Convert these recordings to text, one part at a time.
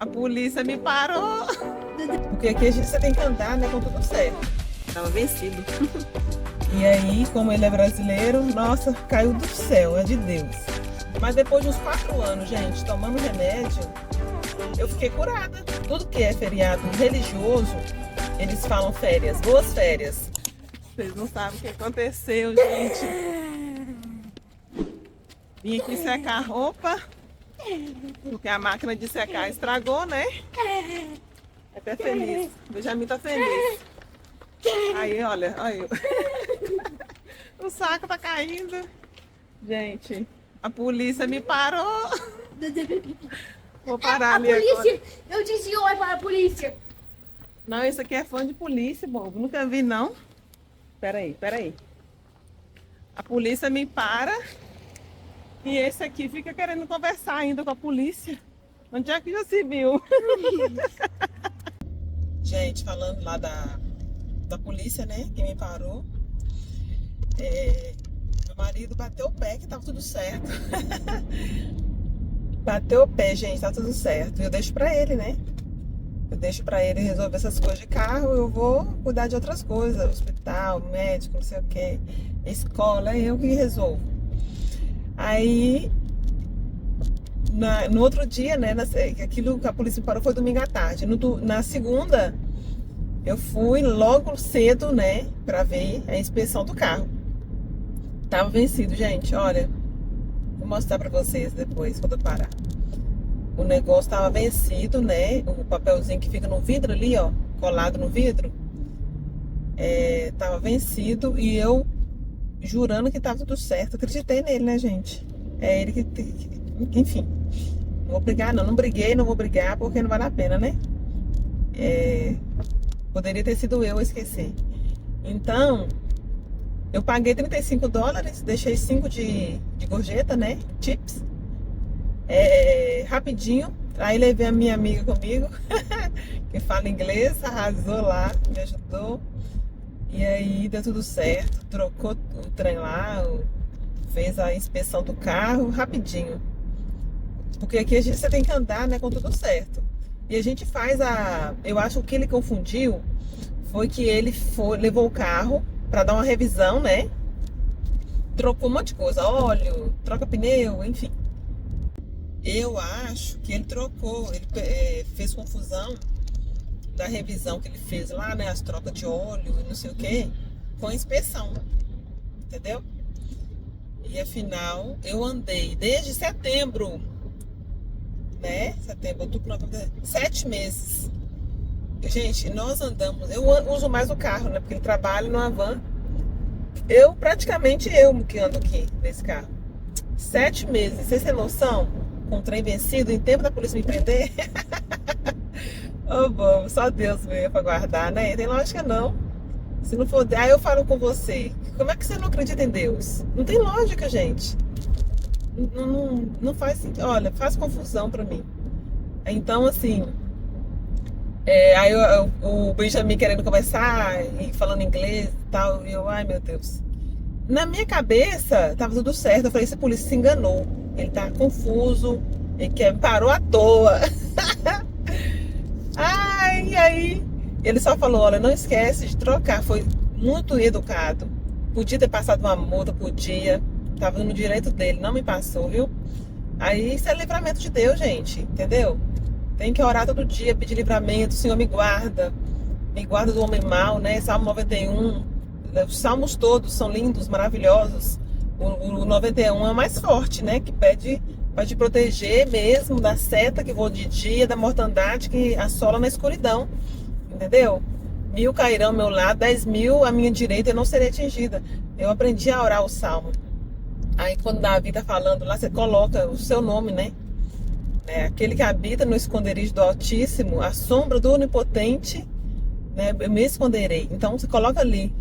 A polícia me parou. Porque aqui você tem que andar, né, com tudo certo. Tava vencido. E aí, como ele é brasileiro, nossa, caiu do céu, é de Deus. Mas depois de uns 4 anos, gente, tomando remédio, eu fiquei curada. Tudo que é feriado religioso, eles falam férias, boas férias. Vocês não sabem o que aconteceu, gente. Vim aqui secar a roupa, porque a máquina de secar estragou, né? Até feliz. O Benjamin tá feliz. Aí, olha, olha. O saco tá caindo. Gente, a polícia me parou. Vou parar ali polícia! agora. Eu disse oi para a polícia! Não, esse aqui é fã de polícia, bobo. Nunca vi, não. Peraí. A polícia me para. E esse aqui fica querendo conversar ainda com a polícia. Onde é que já se viu? Gente, falando lá da polícia, né? Que me parou. Meu marido bateu o pé que tava tudo certo. Bateu o pé, gente, tá tudo certo. Eu deixo pra ele, né? Eu deixo pra ele resolver essas coisas de carro. Eu vou cuidar de outras coisas. Hospital, médico, não sei o que. Escola, é eu que resolvo. Aí, no outro dia, né, aquilo que a polícia me parou foi domingo à tarde. Na segunda, eu fui logo cedo, né, pra ver a inspeção do carro. Tava vencido, gente, olha. Vou mostrar pra vocês depois, quando eu parar. O negócio tava vencido, né, o papelzinho que fica no vidro ali, ó, colado no vidro. Tava vencido e eu jurando que tava tudo certo. Acreditei nele, né, gente? É ele que... Enfim. Não vou brigar, não. Não briguei, não vou brigar, porque não vale a pena, né? Poderia ter sido eu esquecer. Então, eu paguei $35, deixei 5 de gorjeta, né? Tips. Rapidinho. Aí levei a minha amiga comigo, que fala inglês, arrasou lá, me ajudou. E aí deu tudo certo, trocou o trem lá, fez a inspeção do carro rapidinho. Porque aqui você tem que andar, né, com tudo certo. E a gente faz eu acho que o que ele confundiu foi que ele levou o carro para dar uma revisão, né? Trocou um monte de coisa, óleo, troca pneu, enfim. Eu acho que ele fez confusão da revisão que ele fez lá, né, as trocas de óleo e não sei o que, com a inspeção, entendeu? E afinal, eu andei desde setembro, né, setembro, outubro, novembro, 7 meses. Gente, nós andamos, eu uso mais o carro, né, porque ele trabalha numa van, praticamente eu que ando aqui nesse carro. 7 meses, vocês têm noção? Com o trem vencido, em tempo da polícia me prender. Oh, bom, só Deus mesmo pra guardar, né? Tem lógica não. Se não for... Aí eu falo com você, como é que você não acredita em Deus? Não tem lógica, gente. Não faz sentido. Olha, faz confusão pra mim. Então, assim... aí o Benjamin querendo conversar e falando inglês e tal. E eu, ai meu Deus. Na minha cabeça, tava tudo certo. Eu falei, esse polícia se enganou. Ele tá confuso. Ele parou à toa. Ai, e aí ele só falou, olha, não esquece de trocar. Foi muito educado. Podia ter passado uma multa, podia. Tava no direito dele, não me passou, viu? Aí isso é livramento de Deus, gente, entendeu? Tem que orar todo dia, pedir livramento. Senhor, me guarda do homem mau, né? Salmo 91. Os salmos todos são lindos, maravilhosos. O 91 é o mais forte, né? Que pede para te proteger mesmo da seta que voa de dia, da mortandade que assola na escuridão, entendeu? 1000 cairão ao meu lado, 10.000 à minha direita, eu não serei atingida. Eu aprendi a orar o salmo. Aí quando Davi tá falando lá, você coloca o seu nome, né? Aquele que habita no esconderijo do Altíssimo, a sombra do Onipotente, né? Eu me esconderei. Então você coloca ali,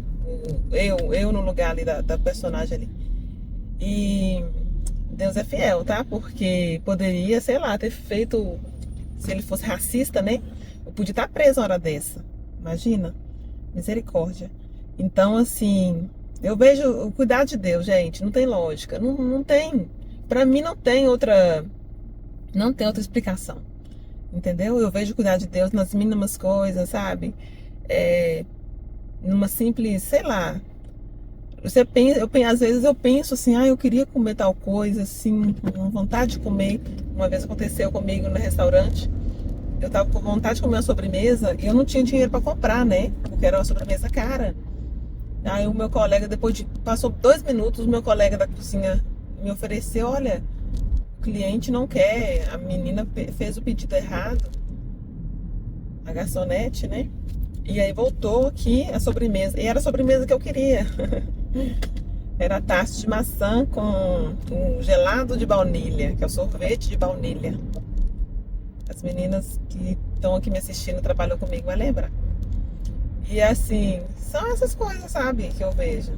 eu no lugar ali da personagem ali. E Deus é fiel, tá? Porque poderia, sei lá, ter feito... Se ele fosse racista, né? Eu podia estar preso uma hora dessa. Imagina. Misericórdia. Então, assim... Eu vejo o cuidado de Deus, gente. Não tem lógica. Não tem... Pra mim, não tem outra explicação. entendeu? Eu vejo o cuidado de Deus nas mínimas coisas, sabe? É, numa simples, sei lá. Você pensa, às vezes eu penso assim, eu queria comer tal coisa, assim, com vontade de comer. Uma vez aconteceu comigo no restaurante. Eu tava com vontade de comer uma sobremesa e eu não tinha dinheiro para comprar, né? Porque era uma sobremesa cara. Aí o meu colega, passou 2 minutos, o meu colega da cozinha me ofereceu, olha, o cliente não quer, a menina fez o pedido errado, a garçonete, né? E aí voltou aqui a sobremesa, e era a sobremesa que eu queria. Era tarte de maçã com um gelado de baunilha, que é o sorvete de baunilha. As meninas que estão aqui me assistindo, trabalham comigo, vai lembrar. E assim, são essas coisas, sabe, que eu vejo.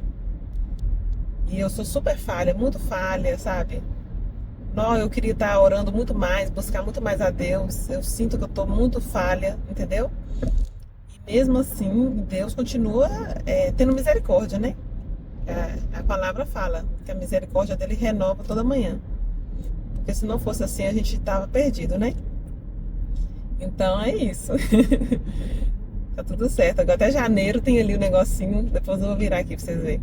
E eu sou super falha, muito falha, sabe? Não, eu queria estar orando muito mais, buscar muito mais a Deus. Eu sinto que eu estou muito falha, entendeu? E mesmo assim, Deus continua tendo misericórdia, né? A palavra fala que a misericórdia dele renova toda manhã. Porque se não fosse assim, a gente estava perdido, né? Então é isso. Tá tudo certo. Agora até janeiro tem ali o negocinho. Depois eu vou virar aqui pra vocês verem.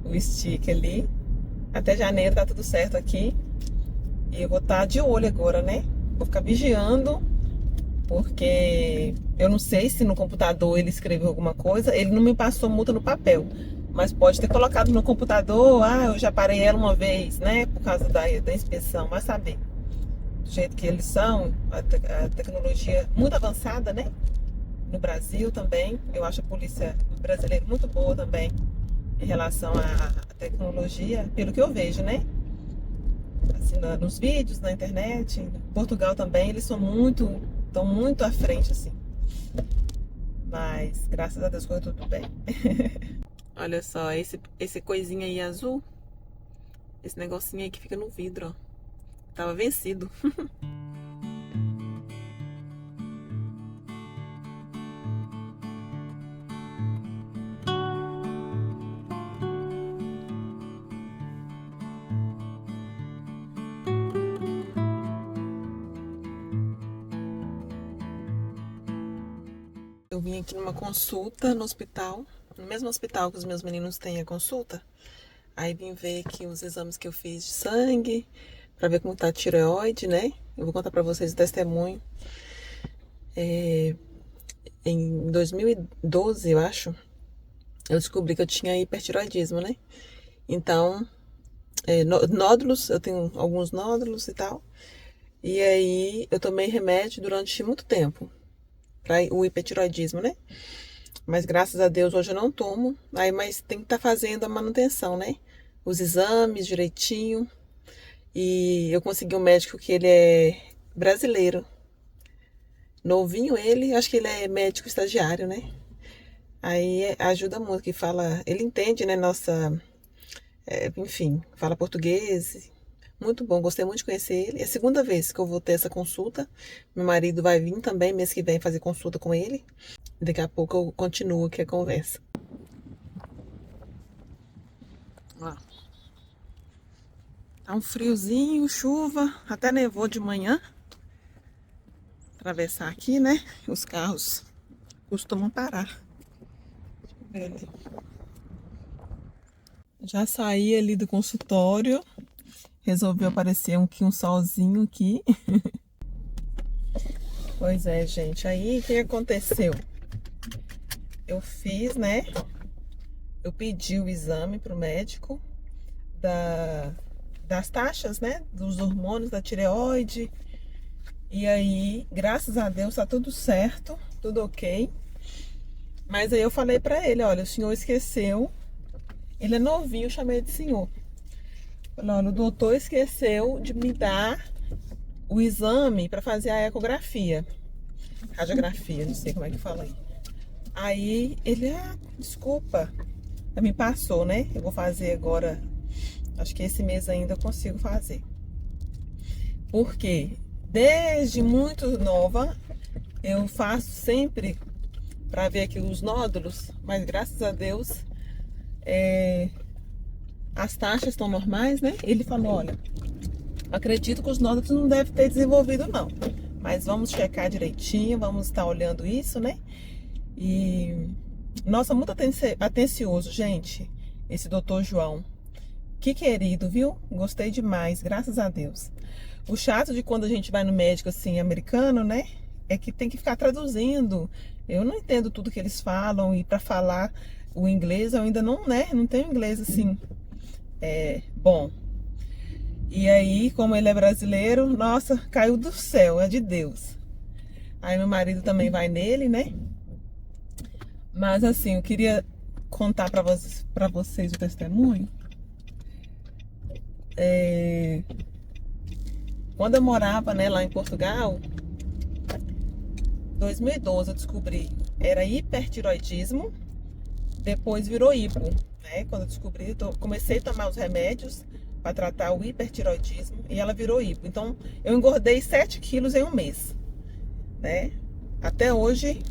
O stick ali. Até janeiro tá tudo certo aqui. E eu vou estar de olho agora, né? Vou ficar vigiando. Porque eu não sei se no computador ele escreveu alguma coisa. Ele não me passou multa no papel. Mas pode ter colocado no computador. Eu já parei ela uma vez, né? Por causa da inspeção. Vai saber. Do jeito que eles são. A tecnologia muito avançada, né? No Brasil também. Eu acho a polícia brasileira muito boa também em relação à tecnologia, pelo que eu vejo, né? Assim, nos vídeos, na internet. Em Portugal também, eles estão muito à frente, assim. Mas, graças a Deus, correu tudo bem. Olha só, esse coisinha aí azul, esse negocinho aí que fica no vidro, ó. Tava vencido. Eu vim aqui numa consulta no hospital, no mesmo hospital que os meus meninos têm a consulta. Aí vim ver aqui os exames que eu fiz de sangue, pra ver como tá a tireoide, né? Eu vou contar pra vocês o testemunho. Em 2012, eu acho, eu descobri que eu tinha hipertireoidismo, né? Então, nódulos, eu tenho alguns nódulos e tal. E aí eu tomei remédio durante muito tempo para o hipertireoidismo, né? Mas graças a Deus hoje eu não tomo. Mas tem que estar fazendo a manutenção, né? Os exames direitinho. E eu consegui um médico que ele é brasileiro. Novinho ele, acho que ele é médico estagiário, né? Aí ajuda muito, que fala, ele entende, né? Enfim, fala português. Muito bom, gostei muito de conhecer ele. É a segunda vez que eu vou ter essa consulta. Meu marido vai vir também mês que vem fazer consulta com ele. Daqui a pouco eu continuo aqui a conversa. Ó. Tá um friozinho, chuva, até nevou de manhã. Atravessar aqui, né? Os carros costumam parar. Deixa eu ver ali. Já saí ali do consultório. Resolveu aparecer um solzinho aqui. Pois é, gente. Aí, o que aconteceu? Eu fiz, né? Eu pedi o exame pro médico das taxas, né? Dos hormônios, da tireoide. E aí, graças a Deus, tá tudo certo. Tudo ok. Mas aí eu falei pra ele, olha, o senhor esqueceu. Ele é novinho, eu chamei de senhor. Olha, o doutor esqueceu de me dar o exame para fazer a ecografia. Radiografia, não sei como é que fala aí. Aí ele, desculpa, me passou, né? Eu vou fazer agora, acho que esse mês ainda eu consigo fazer. Porque desde muito nova eu faço sempre para ver aqui os nódulos, mas graças a Deus as taxas estão normais, né? Ele falou, olha, acredito que os nódulos não devem ter desenvolvido não, Mas vamos checar direitinho, vamos estar olhando isso, né? E, nossa, muito atencioso, gente, esse doutor João. Que querido, viu? Gostei demais, graças a Deus. O chato de quando a gente vai no médico, assim, americano, né? É que tem que ficar traduzindo. Eu não entendo tudo que eles falam e para falar o inglês eu ainda não, né? Não tenho inglês, assim, bom. E aí, como ele é brasileiro, nossa, caiu do céu, é de Deus. Aí meu marido também vai nele, né? Mas assim, eu queria contar para vocês o testemunho. Quando eu morava, né, lá em Portugal, 2012 eu descobri, era hipertiroidismo, depois virou hipo, né? Quando eu descobri, comecei a tomar os remédios para tratar o hipertiroidismo e ela virou hipo. Então, eu engordei 7 quilos em um mês, né? Até hoje,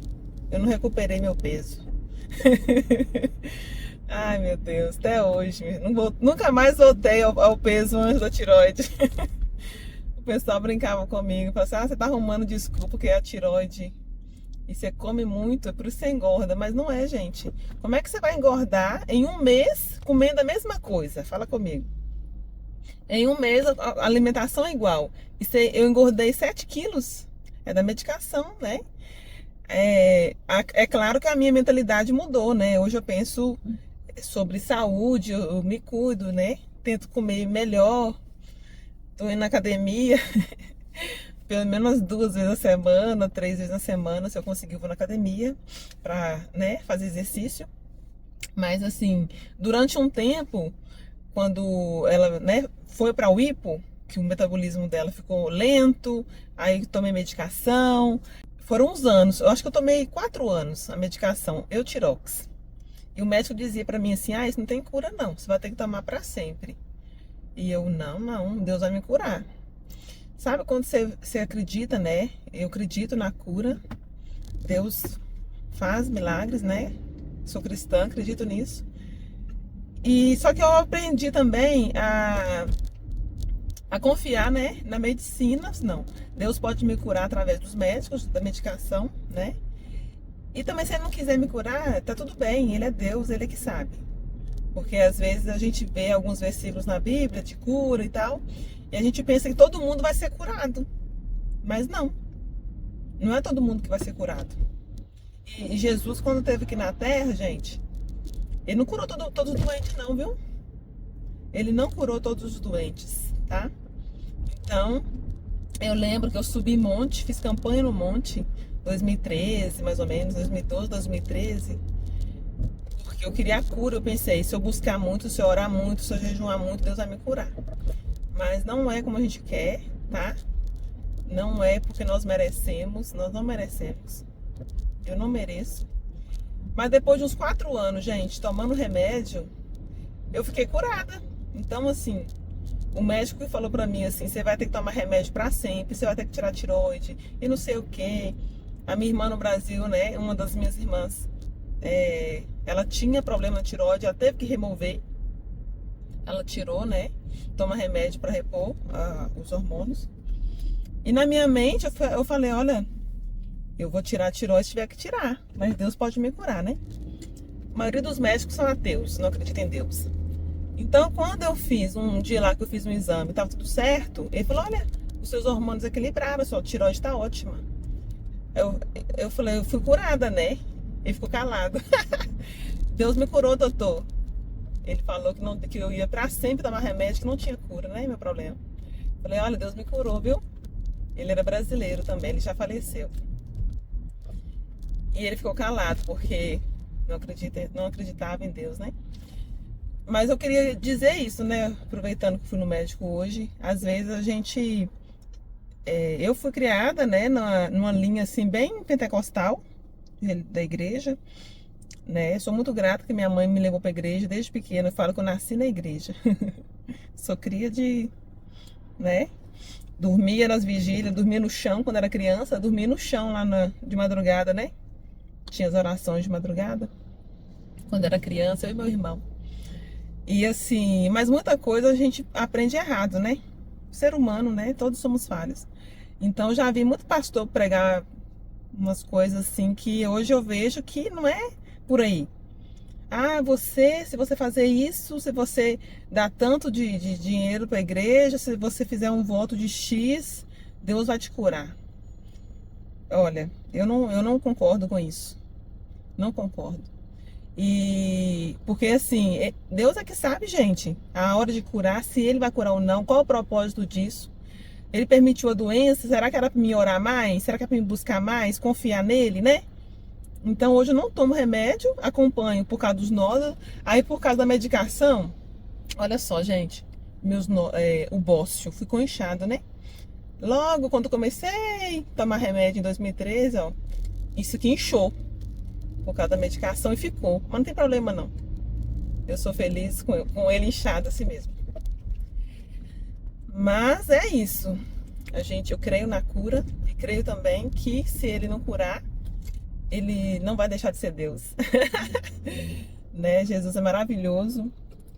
eu não recuperei meu peso. Ai, meu Deus, até hoje. Nunca mais voltei ao peso antes da tiroide. O pessoal brincava comigo, falava assim, você tá arrumando desculpa porque é a tiroide e você come muito, é por isso que você engorda. Mas não é, gente. Como é que você vai engordar em um mês comendo a mesma coisa? Fala comigo. Em um mês a alimentação é igual. Eu engordei 7 quilos. É da medicação, né? É claro que a minha mentalidade mudou, né? Hoje eu penso sobre saúde, eu me cuido, né? Tento comer melhor. Tô indo na academia pelo menos 2 vezes na semana, 3 vezes na semana, se eu conseguir, eu vou na academia pra, né, fazer exercício. Mas assim, durante um tempo, quando ela, né, foi para o hipo, que o metabolismo dela ficou lento, aí tomei medicação. Foram uns anos, eu acho que eu tomei 4 anos a medicação Eutirox. E o médico dizia para mim assim, isso não tem cura não, você vai ter que tomar para sempre. E eu, não, Deus vai me curar. Sabe quando você acredita, né? Eu acredito na cura. Deus faz milagres, né? Sou cristã, acredito nisso. E só que eu aprendi também a confiar, né, na medicina. Não, Deus pode me curar através dos médicos, da medicação, né? E também se ele não quiser me curar, tá tudo bem, ele é Deus, ele é que sabe. Porque às vezes a gente vê alguns versículos na Bíblia de cura e tal, e a gente pensa que todo mundo vai ser curado. Mas não é todo mundo que vai ser curado. E Jesus, quando esteve aqui na terra, gente, ele não curou todos os doentes não, viu? Ele não curou todos os doentes, tá? Então, eu lembro que eu subi monte, fiz campanha no monte, 2013, mais ou menos, 2012, 2013. Porque eu queria a cura, eu pensei, se eu buscar muito, se eu orar muito, se eu jejuar muito, Deus vai me curar. Mas não é como a gente quer, tá? Não é porque nós merecemos, nós não merecemos. Eu não mereço. Mas depois de uns 4 anos, gente, tomando remédio, eu fiquei curada. Então, assim, o médico falou pra mim assim, você vai ter que tomar remédio pra sempre, você vai ter que tirar a tiroide e não sei o quê. A minha irmã no Brasil, né, uma das minhas irmãs, ela tinha problema na tiroide, ela teve que remover. Ela tirou, né, toma remédio pra repor os hormônios. E na minha mente eu falei, olha, eu vou tirar a tiroide se tiver que tirar, mas Deus pode me curar, né? A maioria dos médicos são ateus, não acreditam em Deus. Então, quando eu fiz um dia lá que eu fiz um exame, tava tudo certo, ele falou, olha, os seus hormônios equilibraram, a sua tiroide tá ótima. Eu falei, eu fui curada, né? Ele ficou calado. Deus me curou, doutor. Ele falou que eu ia pra sempre tomar remédio, que não tinha cura, né? Meu problema. Eu falei, olha, Deus me curou, viu? Ele era brasileiro também, ele já faleceu. E ele ficou calado, porque não acreditava em Deus, né? Mas eu queria dizer isso, né? Aproveitando que fui no médico hoje, às vezes a gente... eu fui criada, né, numa linha assim, bem pentecostal da igreja, né? Sou muito grata que minha mãe me levou pra igreja desde pequena. Eu falo que eu nasci na igreja. Sou cria de... né? Dormia nas vigílias, dormia no chão quando era criança, dormia no chão lá de madrugada, né? Tinha as orações de madrugada. Quando era criança, eu e meu irmão. E assim, mas muita coisa a gente aprende errado, né? Ser humano, né? Todos somos falhos. Então já vi muito pastor pregar umas coisas assim que hoje eu vejo que não é por aí. Ah, se você fazer isso, se você dar tanto de dinheiro para a igreja, se você fizer um voto de X, Deus vai te curar. Olha, eu não concordo com isso. Não concordo. E porque assim, Deus é que sabe, gente, a hora de curar, se ele vai curar ou não, qual é o propósito disso? Ele permitiu a doença, será que era para me orar mais? Será que era para me buscar mais, confiar nele, né? Então hoje eu não tomo remédio, acompanho por causa dos nódulos, aí por causa da medicação, olha só, gente, o bócio ficou inchado, né? Logo quando eu comecei a tomar remédio em 2013, ó, isso aqui inchou por causa da medicação e ficou. Mas não tem problema não. Eu sou feliz com ele inchado assim mesmo. Mas é isso. Eu creio na cura e creio também que se ele não curar, ele não vai deixar de ser Deus. Né? Jesus é maravilhoso.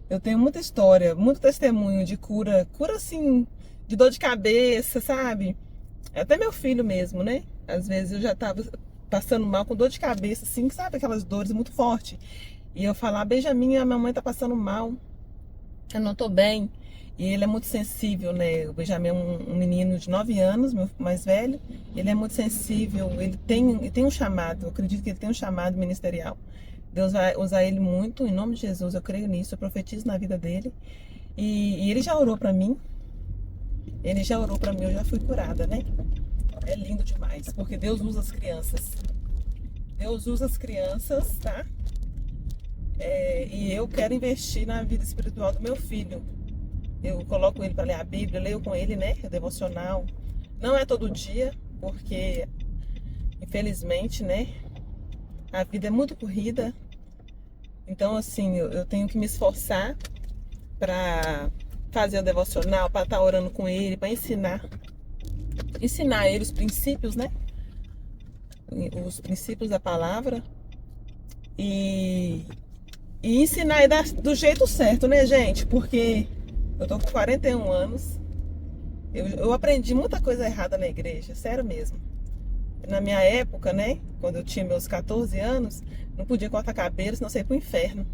Eu tenho muita história, muito testemunho de cura assim, de dor de cabeça, sabe? Até meu filho mesmo, né? Às vezes eu já tava passando mal com dor de cabeça, assim, sabe? Aquelas dores muito fortes. E eu falar, Benjamin, a minha mãe tá passando mal, eu não tô bem. E ele é muito sensível, né? O Benjamin é um menino de 9 anos, meu mais velho. Ele é muito sensível, ele tem um chamado, eu acredito que ele tem um chamado ministerial. Deus vai usar ele muito, em nome de Jesus, eu creio nisso, eu profetizo na vida dele. E ele já orou pra mim. Ele já orou pra mim, eu já fui curada, né? É lindo demais, porque Deus usa as crianças. Deus usa as crianças, tá? E eu quero investir na vida espiritual do meu filho. Eu coloco ele para ler a Bíblia, leio com ele, né? O devocional. Não é todo dia, porque infelizmente, né? A vida é muito corrida. Então, assim, eu tenho que me esforçar para fazer o devocional, para estar orando com ele, para ensinar ele os princípios, né? Os princípios da palavra. E ensinar ele do jeito certo, né, gente? Porque eu tô com 41 anos. Eu aprendi muita coisa errada na igreja, sério mesmo. Na minha época, né? Quando eu tinha meus 14 anos, não podia cortar cabelo, senão você ia pro inferno.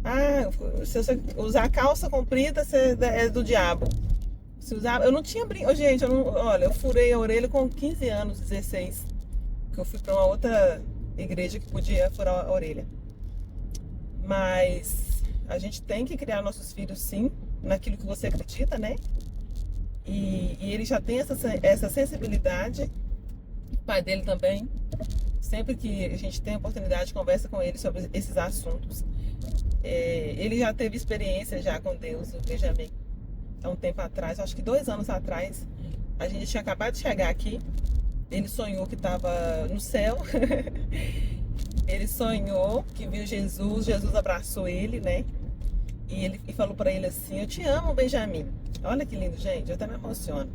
Ah, se você usar calça comprida, você é do diabo. Se usar, eu não tinha brinco. Gente, olha, eu furei a orelha com 15 anos, 16. Que eu fui pra uma outra igreja que podia furar a orelha. Mas a gente tem que criar nossos filhos, sim, naquilo que você acredita, né? E ele já tem essa sensibilidade. O pai dele também. Sempre que a gente tem a oportunidade, conversa com ele sobre esses assuntos. Ele já teve experiência já com Deus, o Benjamin. Há um tempo atrás, acho que 2 anos atrás, a gente tinha acabado de chegar aqui. Ele sonhou que estava no céu. Ele sonhou que viu Jesus abraçou ele, né? E ele falou para ele assim: eu te amo, Benjamin. Olha que lindo, gente, eu até me emociono.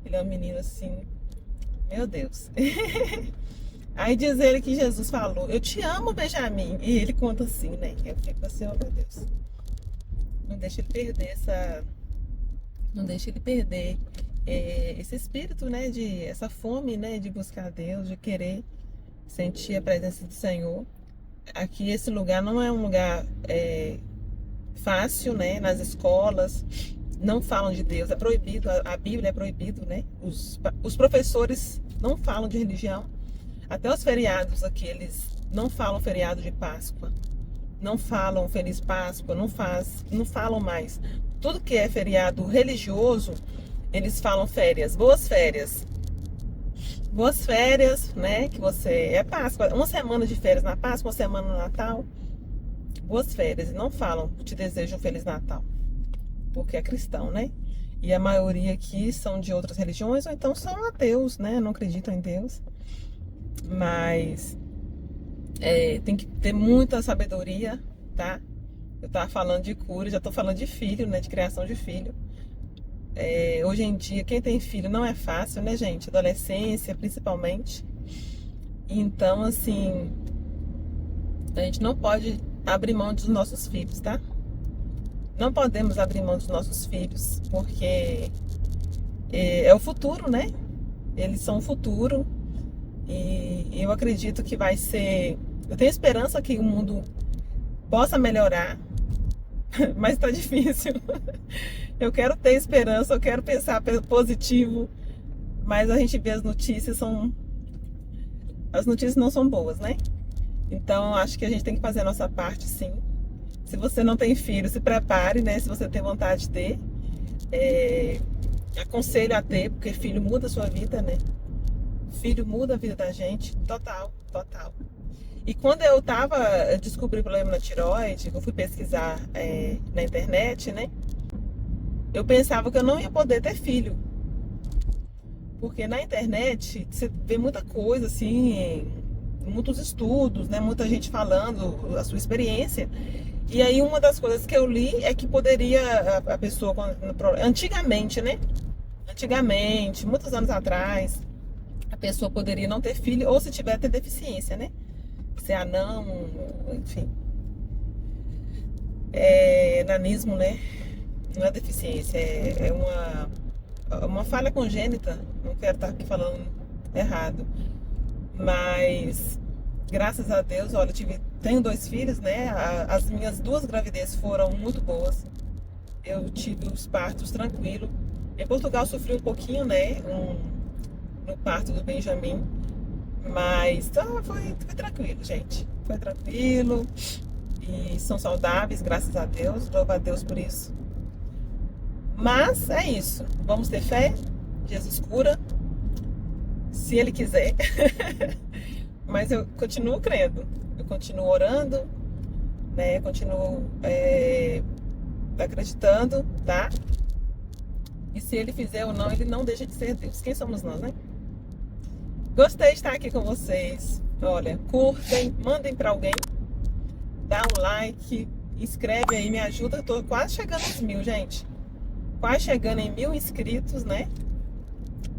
Ele é um menino assim, meu Deus. Aí diz ele que Jesus falou: eu te amo, Benjamin. E ele conta assim, né? Eu fico assim, oh meu Deus. Não deixa ele perder Não deixa ele perder esse espírito, né? Essa fome, né? De buscar Deus, de querer sentir a presença do Senhor. Aqui esse lugar não é um lugar fácil, né? Nas escolas não falam de Deus, é proibido, a Bíblia é proibido, né? Os professores não falam de religião. Até os feriados aqui, eles não falam feriado de Páscoa, não falam Feliz Páscoa, não falam mais. Tudo que é feriado religioso, eles falam férias, boas férias. Boas férias, né? Que é Páscoa, uma semana de férias na Páscoa, uma semana no Natal. Boas férias, não falam, te desejo um Feliz Natal, porque é cristão, né? E a maioria aqui são de outras religiões, ou então são ateus, né? Não acreditam em Deus. Mas tem que ter muita sabedoria, tá? Eu tava falando de cura, já tô falando de filho, né? De criação de filho. Hoje em dia, quem tem filho não é fácil, né, gente? Adolescência, principalmente. Então, assim, a gente não pode abrir mão dos nossos filhos, tá? Não podemos abrir mão dos nossos filhos, porque é o futuro, né? Eles são o futuro e eu acredito que vai ser. Eu tenho esperança que o mundo possa melhorar, mas tá difícil. Eu quero ter esperança, eu quero pensar positivo, mas a gente vê as notícias não são boas, né? Então acho que a gente tem que fazer a nossa parte, sim. Se você não tem filho, se prepare, né? Se você tem vontade de ter, aconselho a ter, porque filho muda a sua vida, né? Filho muda a vida da gente, total, total. E quando eu descobri o problema na tireoide, eu fui pesquisar na internet, né? Eu pensava que eu não ia poder ter filho. Porque na internet você vê muita coisa, assim, muitos estudos, né? Muita gente falando a sua experiência. E aí uma das coisas que eu li é que poderia a pessoa, antigamente, né? Antigamente, muitos anos atrás, a pessoa poderia não ter filho, ou se tiver, ter deficiência, né? Ser anão, enfim. Nanismo, né? Não é deficiência, é uma falha congênita. Não quero estar aqui falando errado. Mas, graças a Deus, olha, tenho 2 filhos, né? As minhas 2 gravidezes foram muito boas. Eu tive os partos tranquilos. Em Portugal sofri um pouquinho, né? No parto do Benjamin. Mas foi tranquilo, gente. Foi tranquilo. E são saudáveis, graças a Deus. Louvo a Deus por isso. Mas é isso. Vamos ter fé. Jesus cura. Se Ele quiser. Mas eu continuo crendo. Eu continuo orando. Né? Continuo acreditando, tá? E se Ele fizer ou não, Ele não deixa de ser Deus. Quem somos nós, né? Gostei de estar aqui com vocês. Olha, curtem, mandem para alguém, dá um like, inscreve aí, me ajuda. Eu tô quase chegando aos 1000, gente. Quase chegando em 1000 inscritos, né?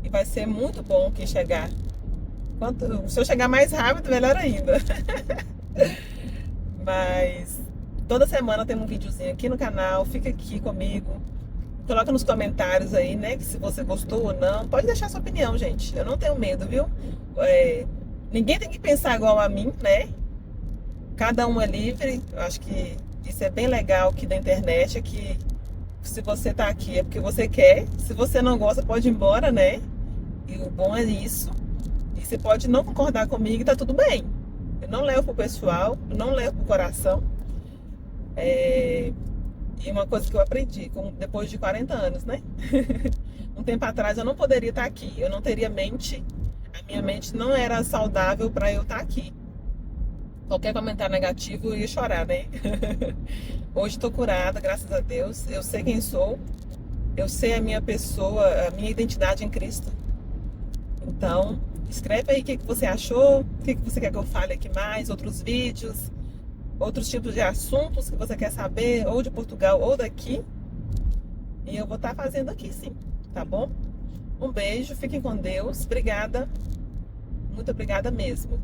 E vai ser muito bom que chegar. Se eu chegar mais rápido, melhor ainda. Mas toda semana tem um videozinho aqui no canal. Fica aqui comigo. Coloca nos comentários aí, né, que se você gostou ou não. Pode deixar sua opinião, gente. Eu não tenho medo, viu? Ninguém tem que pensar igual a mim, né? Cada um é livre. Eu acho que isso é bem legal aqui da internet, é que se você tá aqui é porque você quer. Se você não gosta, pode ir embora, né? E o bom é isso. E você pode não concordar comigo e tá tudo bem. Eu não levo pro pessoal, eu não levo pro coração. E uma coisa que eu aprendi depois de 40 anos, né? Um tempo atrás eu não poderia estar aqui. Eu não teria mente. A minha mente não era saudável para eu estar aqui. Qualquer comentário negativo eu ia chorar, né? Hoje estou curada, graças a Deus. Eu sei quem sou. Eu sei a minha pessoa, a minha identidade em Cristo. Então, escreve aí o que você achou. O que você quer que eu fale aqui mais. Outros vídeos. Outros tipos de assuntos que você quer saber, ou de Portugal ou daqui. E eu vou estar fazendo aqui, sim, tá bom? Um beijo, fiquem com Deus. Obrigada. Muito obrigada mesmo.